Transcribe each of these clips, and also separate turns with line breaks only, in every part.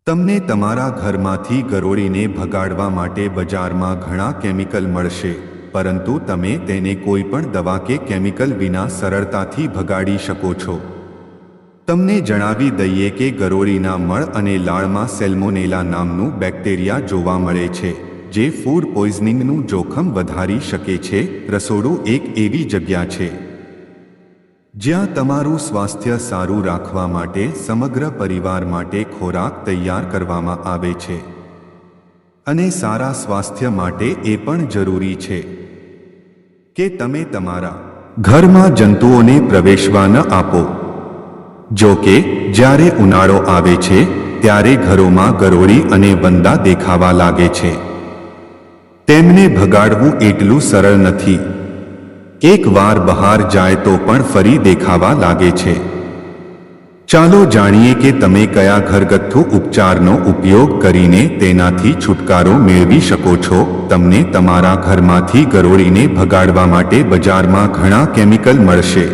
તમને તમારા ઘરમાંથી ગરોળીને ભગાડવા માટે બજારમાં ઘણા કેમિકલ મળશે, પરંતુ તમે તેને કોઈપણ દવા કે કેમિકલ વિના સરળતાથી ભગાડી શકો છો. તમને જણાવી દઈએ કે ગરોળીના મળ અને લાળમાં સેલ્મોનેલા નામનું બેક્ટેરિયા જોવા મળે છે, જે ફૂડ પોઈઝનિંગનું જોખમ વધારી શકે છે. રસોડું એક એવી જગ્યા છે જ્યાં તમારું સ્વાસ્થ્ય સારું રાખવા માટે સમગ્ર પરિવાર માટે ખોરાક તૈયાર કરવામાં આવે છે, અને સારા સ્વાસ્થ્ય માટે એ પણ જરૂરી છે કે તમે તમારા ઘરમાં જંતુઓને પ્રવેશવા ન આપો. જો કે જ્યારે ઉનાળો આવે છે ત્યારે ઘરોમાં ગરોળી અને વંદા દેખાવા લાગે છે. તેમને ભગાડવું એટલું સરળ નથી. એકવાર બહાર જાય તો પણ ફરી દેખાવા લાગે છે. ચાલો જાણીએ કે તમે કયા ઘરગથ્થુ ઉપચારનો ઉપયોગ કરીને તેનાથી છુટકારો મેળવી શકો છો. તમને તમારા ઘરમાંથી ગરોળીને ભગાડવા માટે બજારમાં ઘણા કેમિકલ મળશે,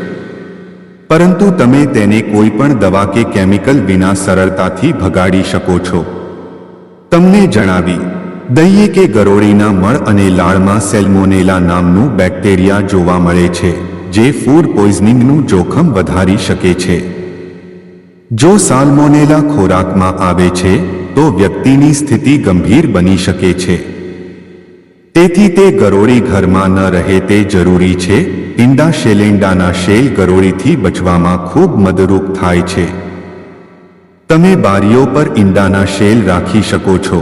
પરંતુ તમે તેને કોઈપણ દવા કે કેમિકલ વિના સરળતાથી ભગાડી શકો છો. તમને જણાવી દઈએ કે ગરોળીના મળ અને લાળમાં સેલ્મોનેલા નામનું બેક્ટેરિયા જોવા મળે છે, જે ફૂડ પોઈઝનિંગનું જોખમ વધારી શકે છે. જો સાલ્મોનેલા ખોરાકમાં આવે છે તો વ્યક્તિની સ્થિતિ ગંભીર બની શકે છે. તેથી તે ગરોળી ઘરમાં ન રહે તે જરૂરી છે. ઈંડા શેલેન્ડાના શેલ ગરોળીથી બચવામાં ખૂબ મદદરૂપ થાય છે. તમે બારીઓ પર ઈંડાના શેલ રાખી શકો છો.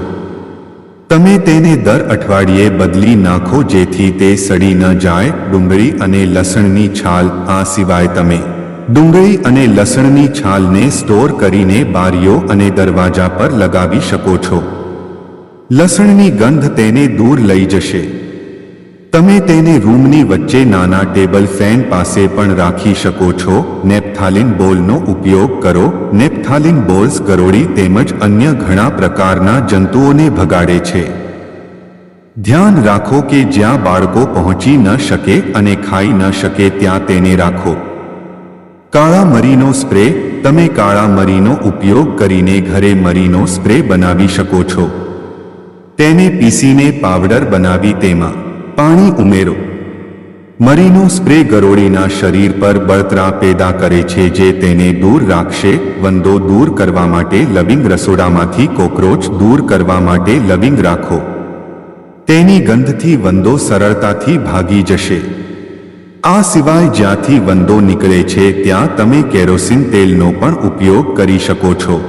તમે તેને દર અઠવાડિયે બદલી નાખો જેથી તે સડી ન જાય. ડુંગળી અને લસણની છાલ. આ સિવાય તમે ડુંગળી અને લસણની છાલને સ્ટોર કરીને બારીઓ અને દરવાજા પર લગાવી શકો છો. લસણની ગંધ તેને દૂર લઈ જશે. તમે તેને રૂમની વચ્ચે નાના ટેબલ ફેન પાસે પણ રાખી શકો છો. નેપ્થાલિન બોલનો ઉપયોગ કરો. નેપ્થાલિન બોલ્સ ગરોળી તેમજ અન્ય ઘણા પ્રકારના જંતુઓને ભગાડે છે. ધ્યાન રાખો કે જ્યાં બાળકો પહોંચી ન શકે અને ખાઈ ન શકે ત્યાં તેને રાખો. કાળા મરીનો સ્પ્રે. તમે કાળા મરીનો ઉપયોગ કરીને ઘરે મરીનો સ્પ્રે બનાવી શકો છો. તેને પીસીને પાવડર બનાવી તેમાં પાણી ઉમેરો. મરીનો સ્પ્રે ગરોળીના શરીર પર બળતરા પેદા કરે છે, જે તેને દૂર રાખશે. વંદો દૂર કરવા માટે લવિંગ. રસોડામાંથી કોકરોચ દૂર કરવા માટે લવિંગ રાખો. તેની ગંધથી વંદો સરળતાથી ભાગી જશે. આ સિવાય જ્યાંથી વંદો નીકળે છે ત્યાં તમે કેરોસીન તેલનો પણ ઉપયોગ કરી શકો છો.